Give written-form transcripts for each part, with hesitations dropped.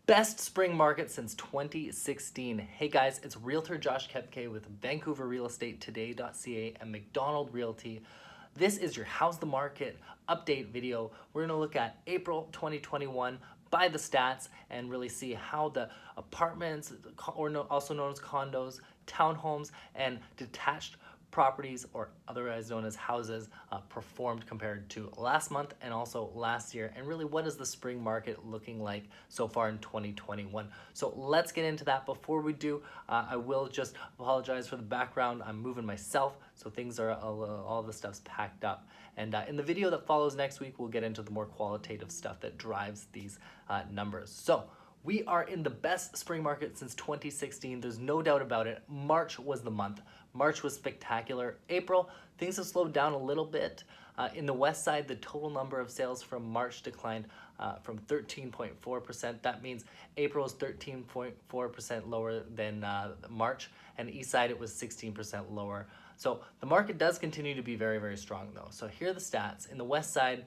Best spring market since 2016. Hey guys, it's Realtor Josh Kepke with Vancouver Real Estate Today.ca and McDonald Realty. This is your How's the Market update video. We're going to look at April 2021 by the stats and really see how the apartments, also known as condos, townhomes, and detached properties, or otherwise known as houses, performed compared to last month and also last year, and really what is the spring market looking like so far in 2021. So let's get into that. Before we do, I will just apologize for the background. I'm moving myself, so things are all the stuff's packed up, and in the video that follows next week we'll get into the more qualitative stuff that drives these numbers. So we are in the best spring market since 2016. There's no doubt about it. March was the month. March was spectacular. April, things have slowed down a little bit. In the west side, the total number of sales from March declined from 13.4%. That means April is 13.4% lower than March, and east side it was 16% lower. So the market does continue to be very, very strong though. So here are the stats. In the west side,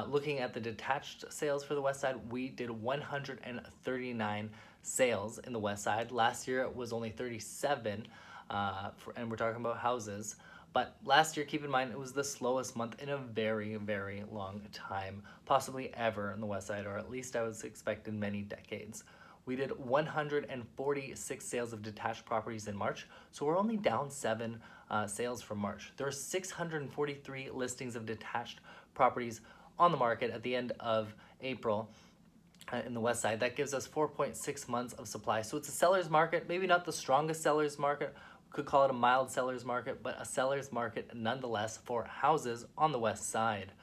looking at the detached sales for the west side, we did 139 sales in the west side. Last year it was only 37, and we're talking about houses. But last year, keep in mind, it was the slowest month in a very, very long time, possibly ever in the west side, or at least I was expecting many decades. We did 146 sales of detached properties in March, so we're only down 7 sales from March. There are 643 listings of detached properties on the market at the end of April in the west side. That gives us 4.6 months of supply. So it's a seller's market, maybe not the strongest seller's market, could call it a mild seller's market, but a seller's market nonetheless for houses on the west side.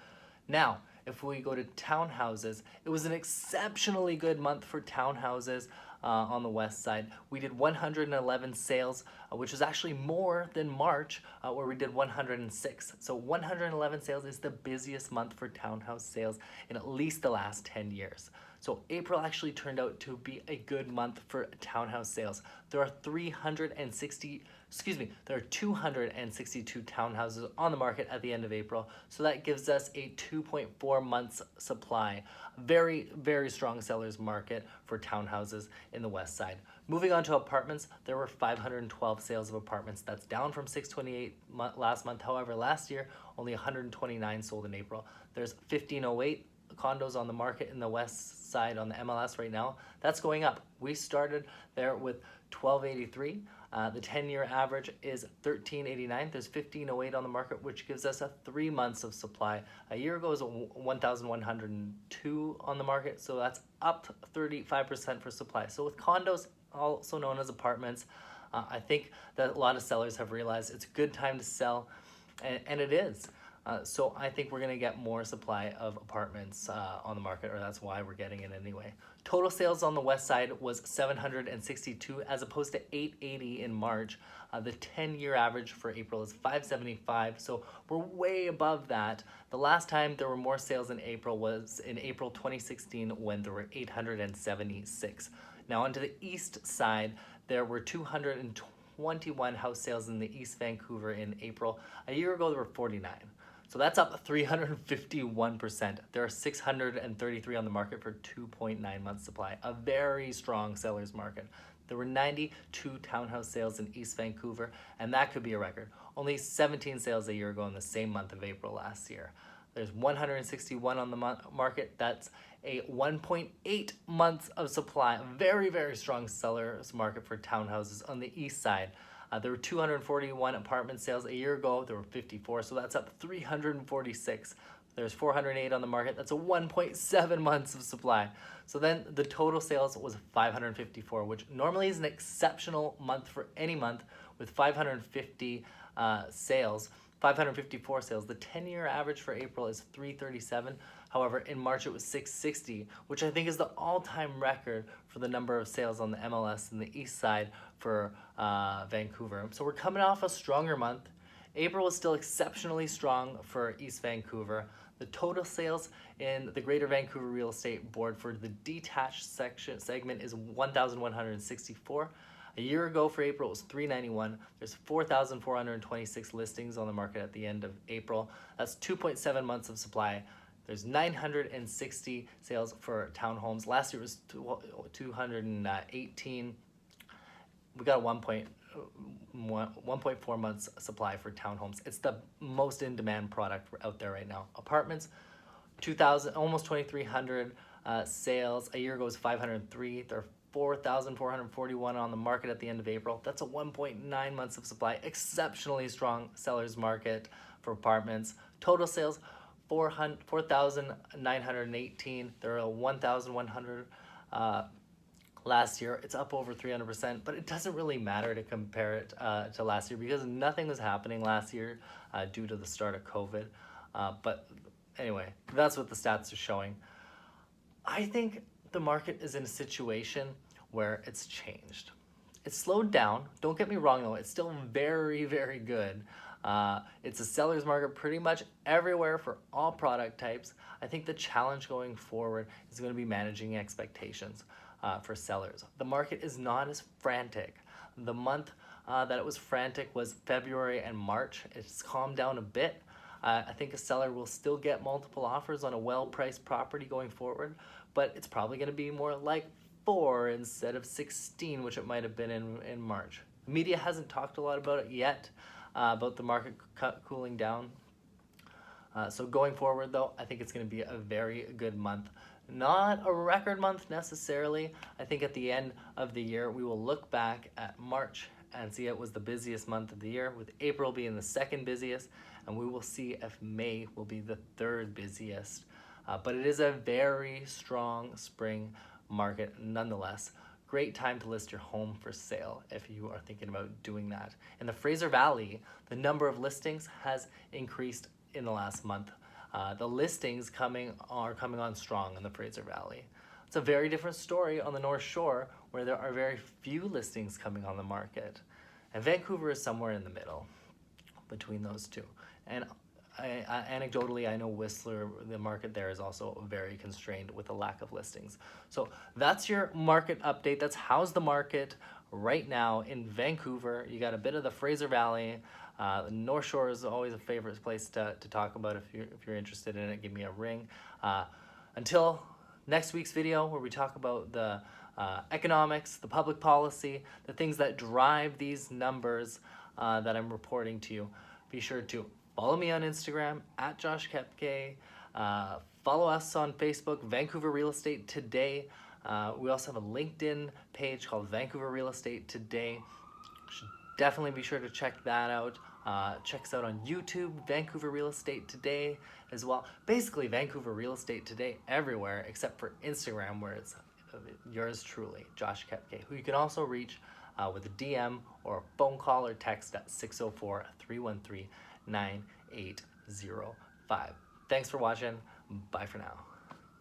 Now, if we go to townhouses, it was an exceptionally good month for townhouses on the west side. We did 111 sales, which is actually more than March, where we did 106. So 111 sales is the busiest month for townhouse sales in at least the last 10 years. So April actually turned out to be a good month for townhouse sales. There are 262 townhouses on the market at the end of April. So that gives us a 2.4 months supply. Very, very strong seller's market for townhouses in the west side. Moving on to apartments, there were 512 sales of apartments. That's down from 628 last month. However, last year, only 129 sold in April. There's 1508 condos on the market in the west side on the MLS right now. That's going up. We started there with 1283. The 10-year average is 1389. There's 1508 on the market, which gives us a 3 months of supply. A year ago it was 1102 on the market, so that's up 35% for supply. So with condos, also known as apartments, I think that a lot of sellers have realized it's a good time to sell, and it is. So I think we're going to get more supply of apartments on the market, or that's why we're getting it anyway. Total sales on the west side was 762 as opposed to 880 in March. The 10-year average for April is 575, so we're way above that. The last time there were more sales in April was in April 2016 when there were 876. Now onto the east side, there were 221 house sales in the East Vancouver in April. A year ago there were 49. So that's up 351%. There are 633 on the market for 2.9 months supply. A very strong seller's market. There were 92 townhouse sales in East Vancouver, and that could be a record. Only 17 sales a year ago in the same month of April last year. There's 161 on the market. That's a 1.8 months of supply. A very, very strong seller's market for townhouses on the east side. There were 241 apartment sales a year ago. There were 54, so that's up 346. There's 408 on the market. That's a 1.7 months of supply. So then the total sales was 554, which normally is an exceptional month for any month with 550 sales. 554 sales. The 10-year average for April is 337. However, in March it was 660, which I think is the all-time record for the number of sales on the MLS in the east side for Vancouver. So we're coming off a stronger month. April was still exceptionally strong for East Vancouver. The total sales in the Greater Vancouver Real Estate Board for the detached segment is 1,164. A year ago for April, it was 391. There's 4,426 listings on the market at the end of April. That's 2.7 months of supply. There's 960 sales for townhomes. Last year was 218. We got a 1.4 months supply for townhomes. It's the most in demand product out there right now. Apartments, 2,000, almost 2,300 sales. A year ago was 503. There are 4,441 on the market at the end of April. That's a 1.9 months of supply. Exceptionally strong sellers market for apartments. Total sales, 4,918. There are 1,100 last year. It's up over 300%, but it doesn't really matter to compare it to last year because nothing was happening last year due to the start of COVID. But anyway, that's what the stats are showing. I think the market is in a situation where it's changed. It's slowed down. Don't get me wrong though, it's still very, very good. It's a seller's market pretty much everywhere for all product types. I think the challenge going forward is going to be managing expectations for sellers. The market is not as frantic. The month that it was frantic was February and March. It's calmed down a bit. I think a seller will still get multiple offers on a well-priced property going forward, but it's probably going to be more like 4 instead of 16, which it might have been in March. Media hasn't talked a lot about it yet, about the market cooling down. So going forward though, I think it's going to be a very good month. Not a record month necessarily. I think at the end of the year, we will look back at March and see it was the busiest month of the year, with April being the second busiest, and we will see if May will be the third busiest. But it is a very strong spring market nonetheless. Great time to list your home for sale if you are thinking about doing that. In the Fraser Valley, the number of listings has increased in the last month. The listings are coming on strong in the Fraser Valley. It's a very different story on the North Shore, where there are very few listings coming on the market. And Vancouver is somewhere in the middle between those two. And anecdotally, I know Whistler, the market there is also very constrained with a lack of listings. So that's your market update. That's how's the market right now in Vancouver. You got a bit of the Fraser Valley. The North Shore is always a favorite place to talk about. If you're interested in it, give me a ring. Until next week's video, where we talk about the economics, the public policy, the things that drive these numbers that I'm reporting to you. Be sure to follow me on Instagram at Josh Kepke. Follow us on Facebook, Vancouver Real Estate Today. We also have a LinkedIn page called Vancouver Real Estate Today. Should definitely be sure to check that out. Check us out on YouTube, Vancouver Real Estate Today as well. Basically, Vancouver Real Estate Today everywhere except for Instagram, where it's yours truly, Josh Kepke, who you can also reach with a DM or a phone call or text at 604-313-9805. Thanks for watching. Bye for now.